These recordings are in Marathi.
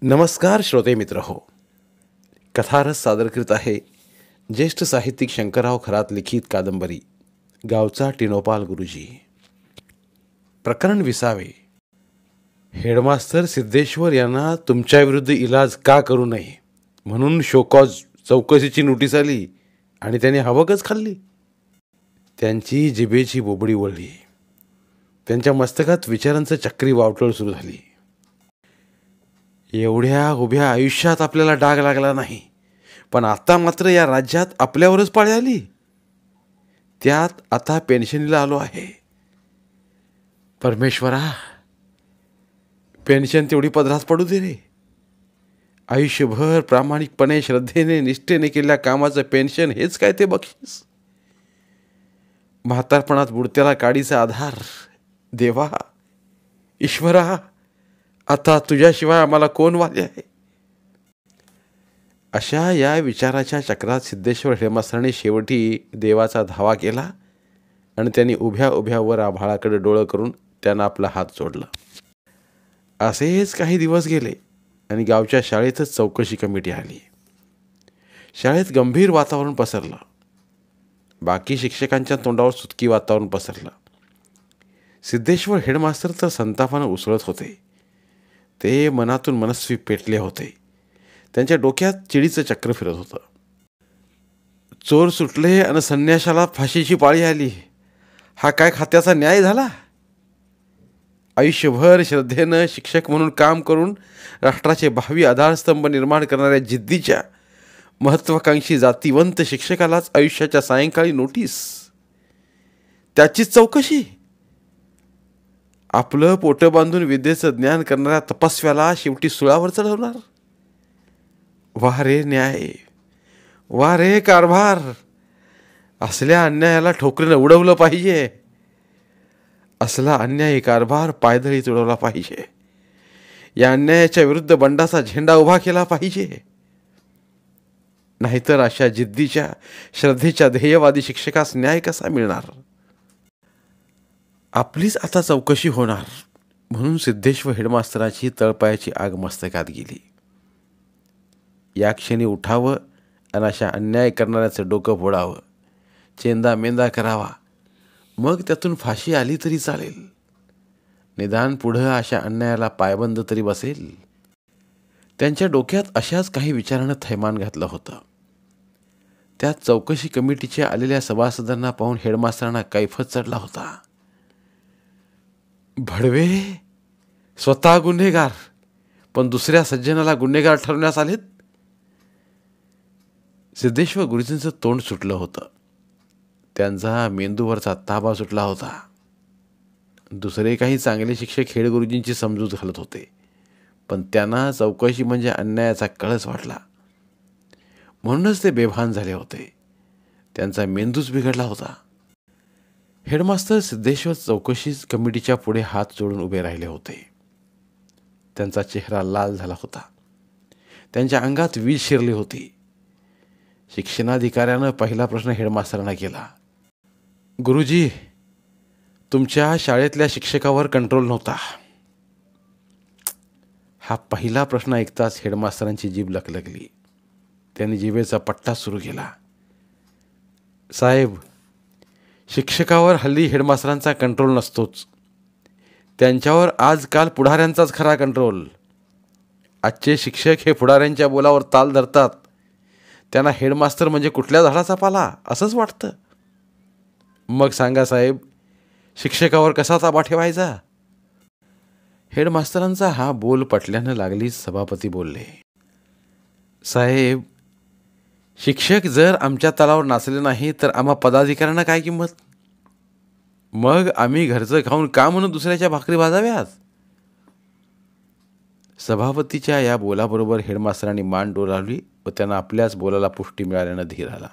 नमस्कार श्रोते मित्र हो. कथारस सादर करीत आहे ज्येष्ठ साहित्यिक शंकरराव खरात लिखित कादंबरी गावचा टिनोपाल गुरुजी. प्रकरण 20. हेडमास्तर सिद्धेश्वर यांना तुमच्याविरुद्ध इलाज का करू नये म्हणून शोकॉज चौकशीची नोटीस आली आणि त्यांनी हवकच खाल्ली. त्यांची जिभेची बोबडी वळली. त्यांच्या मस्तकात विचारांचं चक्री वावटळ सुरू झाली. एवढ्या उभ्या आयुष्यात आपल्याला डाग लागला नाही, पण आता मात्र या राज्यात आपल्यावरच पाळी आली. त्यात आता पेन्शनला आलो आहे. परमेश्वरा, पेन्शन तेवढी पदरात पडू दे रे. आयुष्यभर प्रामाणिकपणे श्रद्धेने निष्ठेने केलेल्या कामाचं पेन्शन हेच काय ते बक्षीस. म्हातारपणात बुडत्याला काडीचा आधार. देवा, ईश्वरा, आता तुझ्याशिवाय आम्हाला कोण वाले आहे. अशा या विचाराच्या चक्रात सिद्धेश्वर हेडमास्तरांनी शेवटी देवाचा धावा केला आणि त्यांनी उभ्या उभ्या वर आभाळाकडे डोळं करून त्यांना आपला हात जोडला. असेच काही दिवस गेले आणि गावच्या शाळेतच चौकशी कमिटी आली. शाळेत गंभीर वातावरण पसरलं. बाकी शिक्षकांच्या तोंडावर सुटकी वातावरण पसरलं. सिद्धेश्वर हेडमास्तर तर संतापानं उसळत होते. ते मनातून मनस्वी पेटले होते. त्यांच्या डोक्यात चिडीचं चक्र फिरत होतं. चोर सुटले आणि संन्याशाला फाशीची पाळी आली. हा काय खात्याचा न्याय झाला. आयुष्यभर श्रद्धेनं शिक्षक म्हणून काम करून राष्ट्राचे भावी आधारस्तंभ निर्माण करणाऱ्या जिद्दीच्या महत्त्वाकांक्षी जातीवंत शिक्षकालाच आयुष्याच्या सायंकाळी नोटीस. त्याचीच चौकशी. आपलं पोटं बांधून विद्येचं ज्ञान करणाऱ्या तपस्व्याला शेवटी सुळावर चढवणार. वा रे न्याय, वा रे कारभार. असल्या अन्यायाला ठोकरीनं उडवलं पाहिजे. असला अन्यायी कारभार पायदळी तुडवला पाहिजे. या अन्यायाच्या विरुद्ध बंडाचा झेंडा उभा केला पाहिजे. नाहीतर अशा जिद्दीच्या श्रद्धेच्या ध्येयवादी शिक्षकास न्याय कसा मिळणार. आपलीच आता चौकशी होणार म्हणून सिद्धेश्वर हेडमास्तराची तळपायाची आग मस्तकात गेली. या क्षणी उठावं आणि अशा अन्याय करणाऱ्याचं डोकं फोडावं, चेंदा मेंदा करावा. मग त्यातून फाशी आली तरी चालेल. निदान पुढं अशा अन्यायाला पायबंद तरी बसेल. त्यांच्या डोक्यात अशाच काही विचारानं थैमान घातलं होतं. त्यात चौकशी कमिटीच्या आलेल्या सभासदांना पाहून हेडमास्तरांना कैफत चढला होता. भडवे स्वतः गुन्हेगार, पण दुसऱ्या सज्जनाला गुन्हेगार ठरवण्यास आलेत. सिद्धेश्वर गुरुजींचं तोंड सुटलं होतं. त्यांचा मेंदूवरचा ताबा सुटला होता. दुसरे काही चांगले शिक्षक हेड गुरुजींची समजूत घालत होते, पण त्यांना चौकशी म्हणजे अन्यायाचा कळस वाटला. म्हणूनच ते बेभान झाले होते. त्यांचा मेंदूच बिघडला होता. हेडमास्तर सिद्धेश्वर चौकशी कमिटीच्या पुढे हात जोडून उभे राहिले होते. त्यांचा चेहरा लाल झाला होता. त्यांच्या अंगात वीज शिरली होती. शिक्षणाधिकाऱ्यानं पहिला प्रश्न हेडमास्तरांना केला. गुरुजी, तुमच्या शाळेतल्या शिक्षकावर कंट्रोल नव्हता. हा पहिला प्रश्न ऐकताच हेडमास्तरांची जीभ लकलकली. त्यांनी जिभेचा पट्टा सुरू केला. साहेब, शिक्षकावर हल्ली हेडमास्तरांचा कंट्रोल नसतोच. त्यांच्यावर आजकाल पुढाऱ्यांचाच खरा कंट्रोल. आजचे शिक्षक हे पुढाऱ्यांच्या बोलावर ताल धरतात. त्यांना हेडमास्तर म्हणजे कुठल्या झाडाचा पाला असंच वाटतं. मग सांगा साहेब, शिक्षकावर कसा ताबा ठेवायचा. हेडमास्तरांचा हा बोल पटल्यानं लागलीच सभापती बोलले. साहेब, शिक्षक जर आमच्या तलावर नाचले नाही तर आम्हा पदाधिकाऱ्यांना काय किंमत. मग आम्ही घरचं खाऊन का म्हणून दुसऱ्याच्या भाकरी भाजाव्यात. सभापतीच्या या बोलाबरोबर हेडमास्तरांनी मान डोलावली व त्यांना आपल्याच बोलाला पुष्टी मिळाल्यानं धीर आला.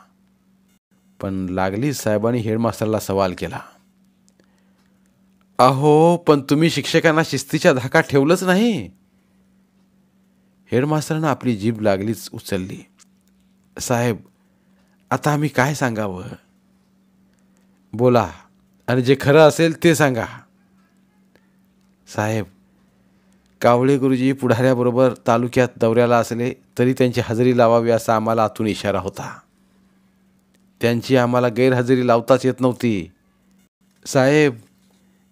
पण लागलीच साहेबांनी हेडमास्तरला सवाल केला. अहो, पण तुम्ही शिक्षकांना शिस्तीच्या धाकात ठेवलंच नाही. हेडमास्तरांना आपली जीभ लागलीच उचलली. साहेब, आता आम्ही काय सांगावं. बोला आणि जे खरं असेल ते सांगा. साहेब, कावळे गुरुजी पुढाऱ्याबरोबर तालुक्यात दौऱ्याला असले तरी त्यांची हजेरी लावावी असा आम्हाला आतून इशारा होता. त्यांची आम्हाला गैरहजेरी लावताच येत नव्हती. साहेब,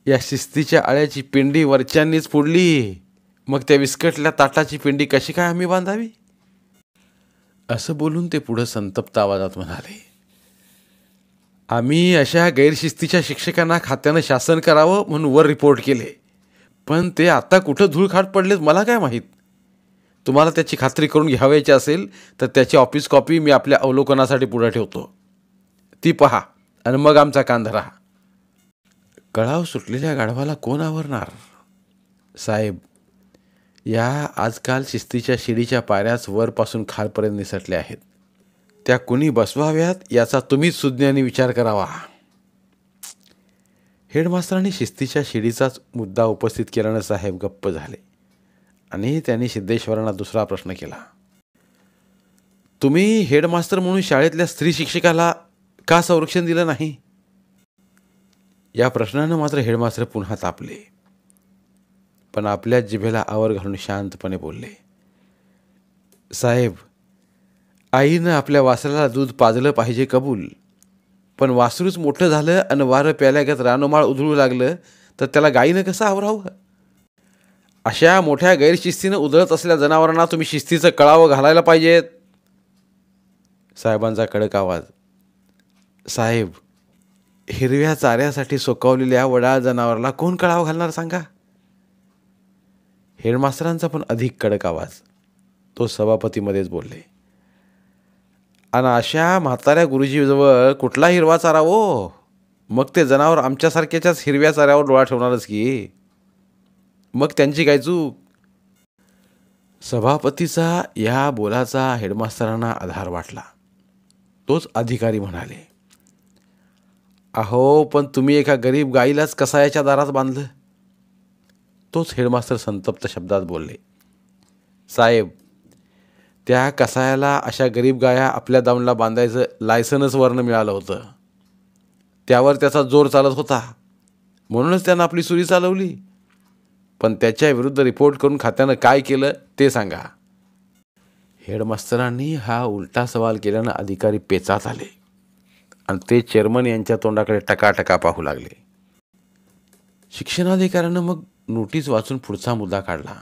या शिस्तीच्या आळ्याची पिंडी वरच्यांनीच फोडली, मग त्या विस्कटल्या ताटाची पिंडी कशी काय आम्ही बांधावी? असं बोलून ते पुढं संतप्त आवाजात म्हणाले, आम्ही अशा गैरशिस्तीच्या शिक्षकांना खात्यानं शासन करावं म्हणून वर रिपोर्ट केले, पण ते आता कुठं धूळखाट पडलेत मला काय माहीत. तुम्हाला त्याची खात्री करून घ्यावायची असेल तर त्याची ऑफिस कॉपी मी आपल्या अवलोकनासाठी पुढे ठेवतो. ती पहा आणि मग आमचा कान धरा. कळाव सुटलेल्या गाढवाला कोण आवरणार? साहेब, या आजकाल शिस्तीच्या शिडीच्या पायऱ्याच वरपासून खालपर्यंत निसटल्या आहेत. त्या कुणी बसवाव्यात याचा तुम्हीच सुज्ञानी विचार करावा. हेडमास्तरांनी शिस्तीच्या शिडीचाच मुद्दा उपस्थित केल्यानं साहेब गप्प झाले आणि त्यांनी सिद्धेश्वरांना दुसरा प्रश्न केला. तुम्ही हेडमास्तर म्हणून शाळेतल्या स्त्री शिक्षकाला का संरक्षण दिलं नाही? या प्रश्नानं मात्र हेडमास्तर पुन्हा तापले, पण आपल्या जिभेला आवर घालून शांतपणे बोलले. साहेब, आईनं आपल्या वासराला दूध पाजलं पाहिजे कबूल, पण वासरूच मोठं झालं आणि वारं प्याल्यागत रानोमाळ उधळू लागलं तर त्याला गाईनं कसं आवरावं? अशा मोठ्या गैरशिस्तीनं उधळत असलेल्या जनावरांना तुम्ही शिस्तीचं कळावं घालायला पाहिजेत. साहेबांचा कडक आवाज. साहेब, हिरव्या चाऱ्यासाठी सोकावलेल्या वडाळ जनावराला कोण कळावं घालणार सांगा? हेडमास्तरांचा पण अधिक कडक आवाज. तो सभापतीमध्येच बोलले, आणि अशा म्हाताऱ्या गुरुजीजवळ कुठला हिरवा चारा हो? मग ते जनावर आमच्यासारख्याच्याच हिरव्या चाऱ्यावर डोळा ठेवणारच की. मग त्यांची काय चूक? सभापतीचा या बोलाचा हेडमास्तरांना आधार वाटला. तोच अधिकारी म्हणाले, अहो, पण तुम्ही एका गरीब गाईलाच कसायाच्या दारात बांधलं. तोच हेडमास्तर संतप्त शब्दात बोलले, साहेब, त्या कसायाला अशा गरीब गाया आपल्या दावणीला बांधायचं लायसनच वरनं मिळालं होतं. त्यावर त्याचा जोर चालत होता, म्हणूनच त्यानं आपली सुरी चालवली. पण त्याच्या विरुद्ध रिपोर्ट करून खात्यानं काय केलं ते सांगा. हेडमास्तरांनी हा उलटा सवाल केल्यानं अधिकारी पेचात आले आणि ते चेअरमन यांच्या तोंडाकडे टकाटका पाहू लागले. शिक्षणाधिकाऱ्यानं मग नोटीस वाचून पुढचा मुद्दा काढला.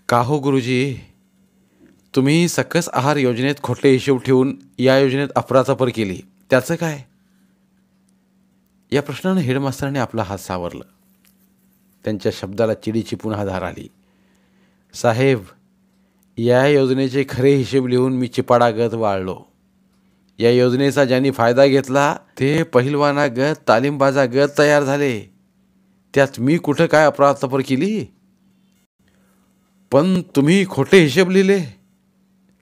का हो गुरुजी, तुम्ही सकस आहार योजनेत खोटे हिशोब ठेवून या योजनेत अफरातफर केली, त्याचं काय? या प्रश्नानं हेडमास्तरांनी आपला हात सावरलं. त्यांच्या शब्दाला चिडीची पुन्हा धार आली. साहेब, या योजनेचे खरे हिशेब लिहून मी चिपाडागत वाळलो. या योजनेचा ज्यांनी फायदा घेतला ते पहिलवानागत तालीमबाजागत तयार झाले. त्यात मी कुठं काय अफरातफर केली? पण तुम्ही खोटे हिशेब लिहिले.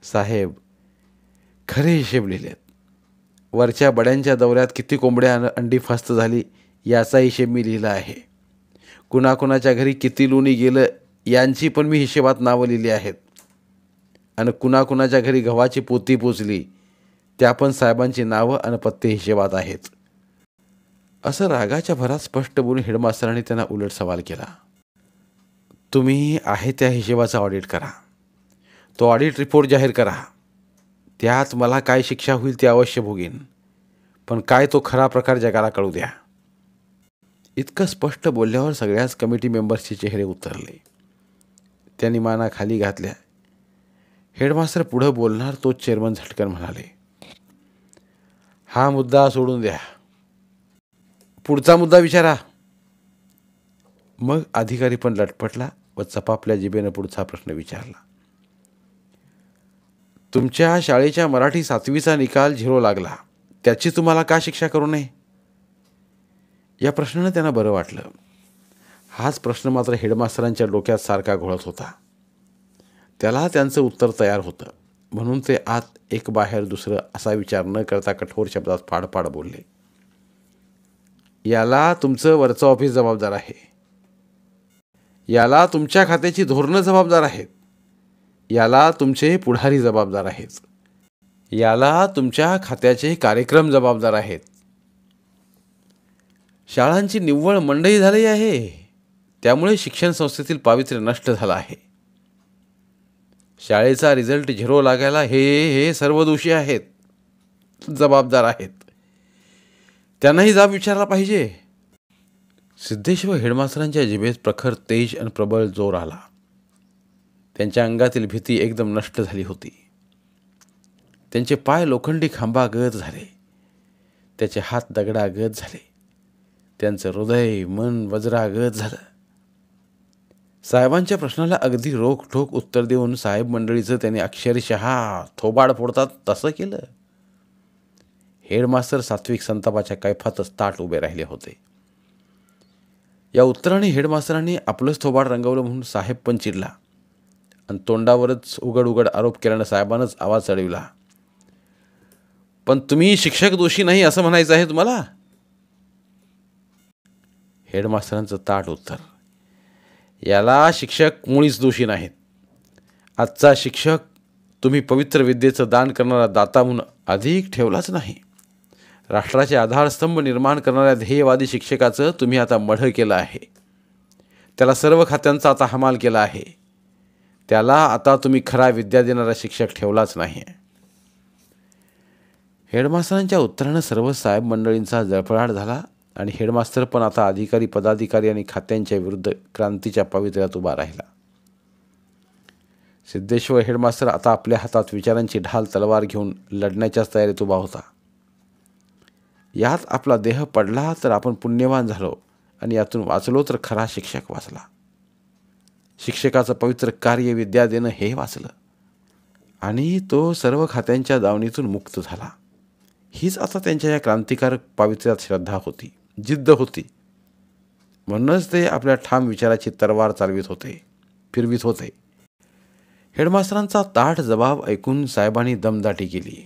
साहेब, खरे हिशेब लिहिलेत. वरच्या बड्यांच्या दौऱ्यात किती कोंबड्या अंडी फस्त झाली याचा हिशेब मी लिहिला आहे. कुणाकुणाच्या घरी किती लोणी गेलं यांची पण मी हिशेबात नावं लिहिली आहेत. आणि कुणाकुणाच्या घरी गव्हाची पोती पोचली त्या पण साहेबांची नावं आणि पत्ते हिशेबात आहेत. असं रागाच्या भरात स्पष्ट बोलून हेडमास्तरांनी त्यांना उलट सवाल केला. तुम्ही आहे त्या हिशेबाचा ऑडिट करा. तो ऑडिट रिपोर्ट जाहीर करा. त्यात मला काय शिक्षा होईल ते अवश्य भोगीन, पण काय तो खरा प्रकार जगाला कळू द्या. इतकं स्पष्ट बोलल्यावर सगळ्याच कमिटी मेंबर्सचे चेहरे उतरले. त्यांनी माना खाली घातल्या. हेडमास्तर पुढं बोलणार तो चेअरमन झटकन म्हणाले, हा मुद्दा सोडून द्या, पुढचा मुद्दा विचारा. मग अधिकारी पण लटपटला व चपापल्या जिभेनं पुढचा प्रश्न विचारला. तुमच्या शाळेच्या मराठी 7वीचा निकाल 0 लागला, त्याची तुम्हाला का शिक्षा करू नये? या प्रश्नानं त्यांना बरं वाटलं. हाच प्रश्न मात्र हेडमास्तरांच्या डोक्यात सारखा घोळत होता. त्याला त्यांचं उत्तर तयार होतं, म्हणून ते आत एक बाहेर दुसरं असा विचार न करता कठोर शब्दात फाडफाड बोलले. याला तुमचं वरचं ऑफिस जबाबदार आहे. याला तुमच्या खात्याची धोरणं जबाबदार आहेत. याला तुमचे पुढारी जबाबदार आहेत. याला तुमच्या खात्याचे कार्यक्रम जबाबदार आहेत. शाळांची निव्वळ मंडई झाली आहे. त्यामुळे शिक्षण संस्थेतील पावित्र्य नष्ट झालं आहे. शाळेचा रिझल्ट 0 लागायला हे सर्व दोषी आहेत, जबाबदार आहेत. त्यांनाही जाब विचारला पाहिजे. सिद्धेश्वर हेडमास्तरांच्या जिभेत प्रखर तेज आणि प्रबळ जोर आला. त्यांच्या अंगातील भीती एकदम नष्ट झाली होती. त्यांचे पाय लोखंडी खांबागत झाले, त्याचे हात दगडागत झाले, त्यांचं हृदय मन वज्रागत झालं. साहेबांच्या प्रश्नाला अगदी रोखठोक उत्तर देऊन साहेब मंडळीचं त्यांनी अक्षरशः थोबाड फोडतात तसं केलं. हेडमास्तर सात्विक संतापाच्या कैफातच ताट उभे राहिले होते. या उत्तराने हेडमास्तरांनी आपलंच थोबाड रंगवलं म्हणून साहेब पण चिडला आणि तोंडावरच उघड उघड आरोप केल्यानं साहेबानंच आवाज चढविला. पण तुम्ही शिक्षक दोषी नाही असं म्हणायचं आहे तुम्हाला? हेडमास्तरांचं ताट उत्तर, याला शिक्षक मुळीच दोषी नाहीत. आजचा शिक्षक तुम्ही पवित्र विद्येचं दान करणारा दाता म्हणून अधिक ठेवलाच नाही. राष्ट्राचे आधारस्तंभ निर्माण करणाऱ्या ध्येयवादी शिक्षकाचं तुम्ही आता मढ केलं आहे. त्याला सर्व खात्यांचा आता हमाल केला आहे. त्याला आता तुम्ही खरा विद्या देणारा शिक्षक ठेवलाच नाही. हेडमास्तरांच्या उत्तरानं सर्व साहेब मंडळींचा जळफळाट झाला आणि हेडमास्तर पण आता अधिकारी पदाधिकारी आणि खात्यांच्या विरुद्ध क्रांतीच्या पवित्र्यात उभा राहिला. सिद्धेश्वर हेडमास्तर आता आपल्या हातात विचारांची ढाल तलवार घेऊन लढण्याच्याच तयारीत उभा होता. यात आपला देह पडला तर आपण पुण्यवान झालो आणि यातून वाचलो तर खरा शिक्षक वाचला. शिक्षकाचं पवित्र कार्य विद्या देणं हे वाचलं आणि तो सर्व खात्यांच्या दावणीतून मुक्त झाला. हीच आता त्यांच्या या क्रांतिकारक पावित्र्यात श्रद्धा होती, जिद्द होती. म्हणूनच ते आपल्या ठाम विचाराची तलवार चालवित होते, फिरवित होते. हेडमास्तरांचा ताठ जबाब ऐकून साहेबांनी दमदाटी केली.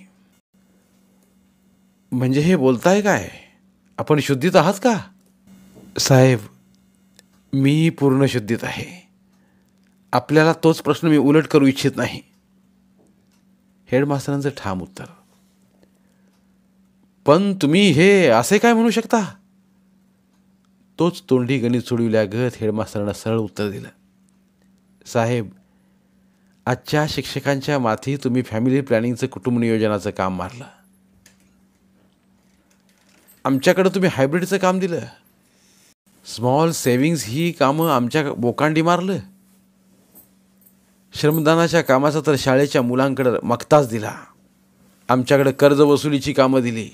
म्हणजे हे बोलताय काय? आपण शुद्धीत आहात का? साहेब, मी पूर्ण शुद्धीत आहे. आपल्याला तोच प्रश्न मी उलट करू इच्छित नाही. हेडमास्तरांचं ठाम उत्तर. पण तुम्ही हे असे काय म्हणू शकता? तोच तोंडी गणित सोडविल्यागत हेडमास्तरांना सरळ उत्तर दिलं. साहेब, आजच्या शिक्षकांच्या माथी तुम्ही फॅमिली प्लॅनिंगचं कुटुंब नियोजनाचं काम मारलं. आमच्याकडं तुम्ही हायब्रिडचं काम दिलं. स्मॉल सेव्हिंग्ज ही कामं आमच्या बोकांडी मारलं. श्रमदानाच्या कामाचा तर शाळेच्या मुलांकडं मक्ताच दिला. आमच्याकडं कर्ज वसुलीची कामं दिली.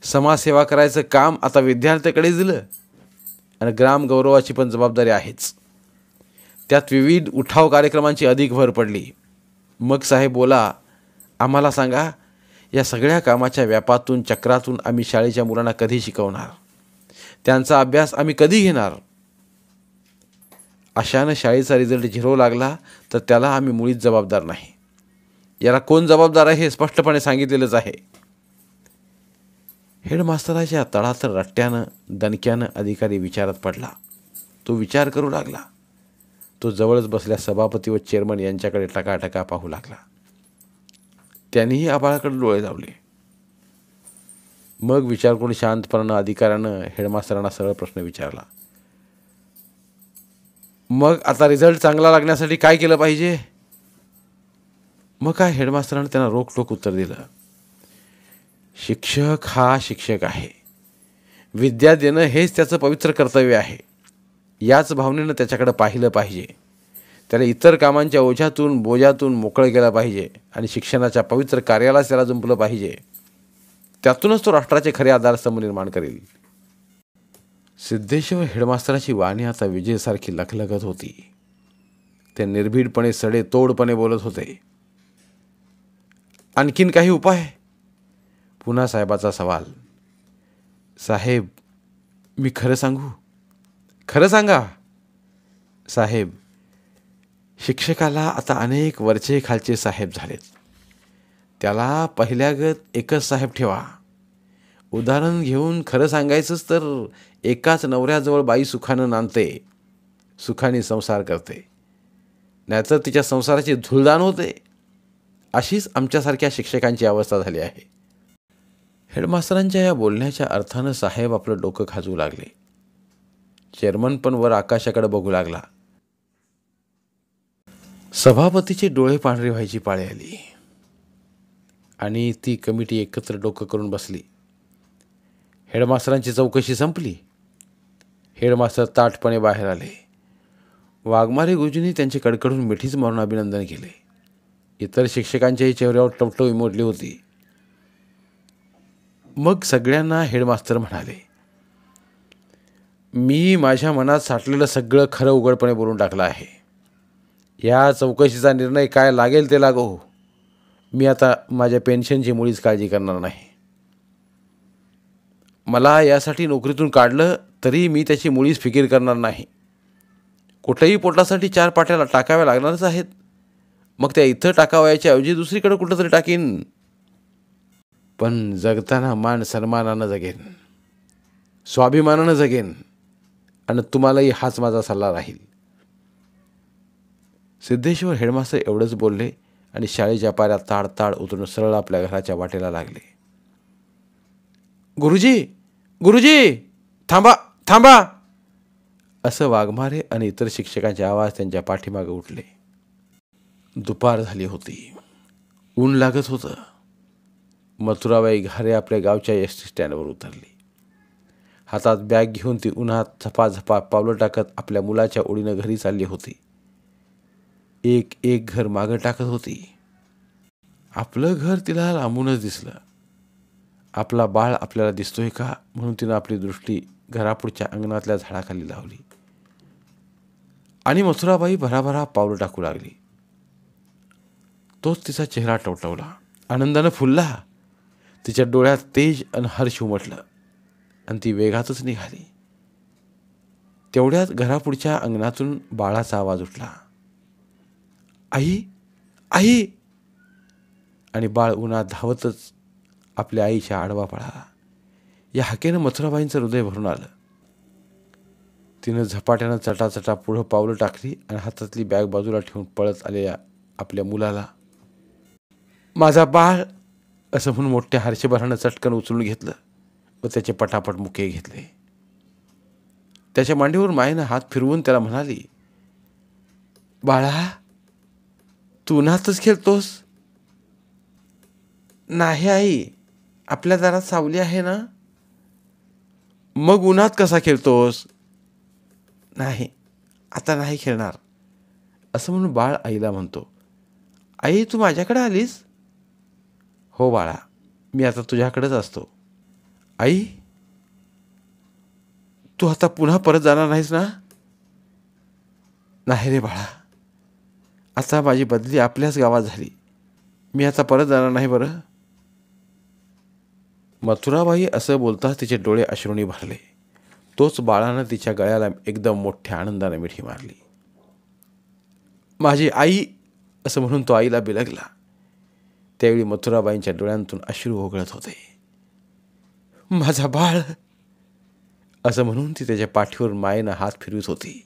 समाजसेवा करायचं काम आता विद्यार्थ्याकडेच दिलं आणि ग्रामगौरवाची पण जबाबदारी आहेच. त्यात विविध उठाव कार्यक्रमांची अधिक भर पडली. मग साहेब बोला, आम्हाला सांगा, या सगळ्या कामाच्या व्यापातून चक्रातून आम्ही शाळेच्या मुलांना कधी शिकवणार? त्यांचा अभ्यास आम्ही कधी घेणार? अशानं शाळेचा रिझल्ट 0 लागला तर त्याला आम्ही मुळीच जबाबदार नाही. याला कोण जबाबदार आहे हे स्पष्टपणे सांगितलेलंच आहे. हेडमास्तराच्या तळातर रट्ट्यानं दणक्यानं अधिकारी विचारात पडला. तो विचार करू लागला. तो जवळच बसल्या सभापती व चेअरमन यांच्याकडे टकाटका पाहू लागला. त्यांनीही आबाळाकडे डोळे लावले. मग विचार करून शांतपणानं अधिकाऱ्यानं हेडमास्तरांना सरळ प्रश्न विचारला. मग आता रिझल्ट चांगला लागण्यासाठी काय केलं पाहिजे? मग काय हेडमास्तरांनी त्यांना रोखठोक उत्तर दिलं. शिक्षक हा शिक्षक आहे. विद्या देणं हेच त्याचं पवित्र कर्तव्य आहे. याच भावनेनं त्याच्याकडे पाहिलं पाहिजे. त्याला इतर कामांच्या ओझ्यातून बोजातून मोकळं केलं पाहिजे आणि शिक्षणाच्या पवित्र कार्यालाच त्याला जुंपलं पाहिजे. त्यातूनच तो राष्ट्राचे खरे आधारस्तंभ निर्माण करेल. सिद्धेश्वर हेडमास्तराची वाणी आता विजेसारखी लखलखत होती. ते निर्भीडपणे सडेतोडपणे बोलत होते. आणखीन काही उपाय? पुन्हा साहेबाचा सवाल. साहेब, मी खरं सांगू? खरं सांगा. साहेब, शिक्षकाला आता अनेक वरचे खालचे साहेब झालेत. त्याला पहिल्यागत एकच साहेब ठेवा. उदाहरण घेऊन खरं सांगायचंच तर एकाच नवऱ्याजवळ बाई सुखानं नांदते, सुखाने संसार करते, नाहीतर तिच्या संसाराची धूळदाण होते. अशीच आमच्यासारख्या शिक्षकांची अवस्था झाली आहे. हेडमास्तरांच्या या बोलण्याच्या अर्थानं साहेब आपलं डोकं खाजवू लागले. चेअरमन पण वर आकाशाकडे बघू लागला. सभापतीचे डोळे पांढरे व्हायची पाळी आली आणि ती कमिटी एकत्र डोकं करून बसली. हेडमास्तरांची चौकशी संपली. हेडमास्तर ताठपणे बाहेर आले. वाघमारे गुरुजींनी त्यांचे कडकडून मिठीच मारून अभिनंदन केले. इतर शिक्षकांच्याही चेहऱ्यावर टवटवी उमटली होती. मग सगळ्यांना हेडमास्तर म्हणाले, मी माझ्या मनात साठलेलं सगळं खरं उघडपणे बोलून टाकलं आहे. या चौकशीचा निर्णय काय लागेल ते लागो. मी आता माझ्या पेन्शनची मुळीच काळजी करणार नाही. मला यासाठी नोकरीतून काढलं तरी मी त्याची मुळीच फिकीर करणार नाही. कुठेही पोटासाठी 4 पाट्याला टाकाव्या लागणारच आहेत. मग त्या इथं टाकावयाच्या ऐवजी दुसरीकडे कुठंतरी टाकीन. पण जगताना मान सन्मानानं जगेन, स्वाभिमानानं जगेन. आणि तुम्हालाही हाच माझा सल्ला राहील. सिद्धेश्वर हेडमास्तर एवढंच बोलले आणि शाळेच्या पायऱ्या ताडताड उतरून सरळ आपल्या घराच्या वाटेला लागले. गुरुजी, गुरुजी, थांबा थांबा, असं वाघमारे आणि इतर शिक्षकांचे आवाज त्यांच्या पाठीमागे उठले. दुपार झाली होती. ऊन लागत होतं. मथुराबाई घारे आपल्या गावच्या एसटी स्टँडवर उतरली. हातात बॅग घेऊन ती उन्हात झपाझपा पावलं टाकत आपल्या मुलाच्या ओळीनं घरी चालली होती. एक एक घर मागं टाकत होती. आपलं घर तिला लांबूनच दिसलं. आपला बाळ आपल्याला दिसतोय का म्हणून तिनं आपली दृष्टी घरापुढच्या अंगणातल्या झाडाखाली लावली आणि मथुराबाई भराभरा पावलं टाकू लागली. तोच तिचा चेहरा टवटवला, आनंदानं फुलला. तिच्या डोळ्यात तेज आणि हर्ष उमटलं आणि ती वेगातच निघाली. तेवढ्यात घरापुढच्या अंगणातून बाळाचा आवाज उठला, आई, आई. आणि बाळ उन्हात धावतच आपल्या आईच्या आडवा पळाला. या हाकेनं मथुराबाईंचं हृदय भरून आलं. तिनं झपाट्यानं चटाचटा पुढं पावलं टाकली आणि हातातली बॅग बाजूला ठेवून पळत आलेल्या आपल्या मुलाला माझा बाळ असं म्हणून मोठ्या हर्षभरानं चटकन उचलून घेतलं व त्याचे पटापट मुके घेतले. त्याच्या मांडीवर मायेनं हात फिरवून त्याला म्हणाली, बाळा, तू उन्हातच खेळतोस? नाही आई, आपल्या दारात सावली आहे ना. मग उन्हात कसा खेळतोस? नाही, आता नाही खेळणार, असं म्हणून बाळ आईला म्हणतो. आई, तू माझ्याकडे आलीस? हो बाळा, मी आता तुझ्याकडेच असतो. आई, तू आता पुन्हा परत जाणार नाहीस ना? नाही रे बाळा, आता माझी बदली आपल्याच गावात झाली. मी आता परत जाणार नाही बरं. मथुराबाई असं बोलता तिचे डोळे अश्रूंनी भरले. तोच बाळानं तिच्या गळ्याला एकदम मोठ्या आनंदाने मिठी मारली. माझी आई, असं म्हणून तो आईला बिलगला. त्यावेळी मथुराबाईंच्या डोळ्यांतून अश्रू ओघळत होते. माझा बाळ, असं म्हणून ती त्याच्या पाठीवर मायेनं हात फिरवीत होती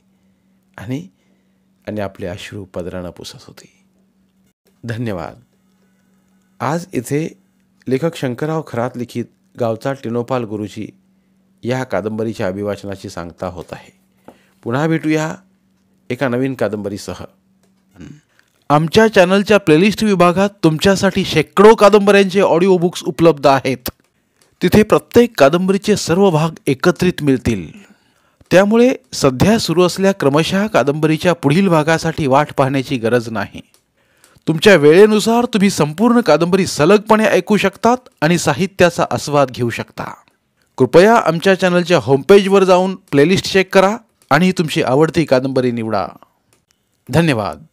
आणि आपले अश्रू पदरानं पुसत होती. धन्यवाद. आज इथे लेखक शंकरराव खरात लिखित गावचा टिनोपाल गुरुजी या कादंबरीच्या अभिवाचनाची सांगता होत आहे. पुन्हा भेटूया एका नवीन कादंबरीसह. आमच्या चॅनलच्या प्लेलिस्ट विभागात तुमच्यासाठी शेकडो कादंबऱ्यांचे ऑडिओ बुक्स उपलब्ध आहेत. तिथे प्रत्येक कादंबरीचे सर्व भाग एकत्रित मिळतील. त्यामुळे सध्या सुरू असलेल्या क्रमशः कादंबरीच्या पुढील भागासाठी वाट पाहण्याची गरज नाही. तुमच्या वेळेनुसार तुम्ही संपूर्ण कादंबरी सलगपणे ऐकू शकतात आणि साहित्याचा आस्वाद घेऊ शकता. कृपया आमच्या चॅनलच्या होमपेजवर जाऊन प्लेलिस्ट चेक करा आणि तुमची आवडती कादंबरी निवडा. धन्यवाद.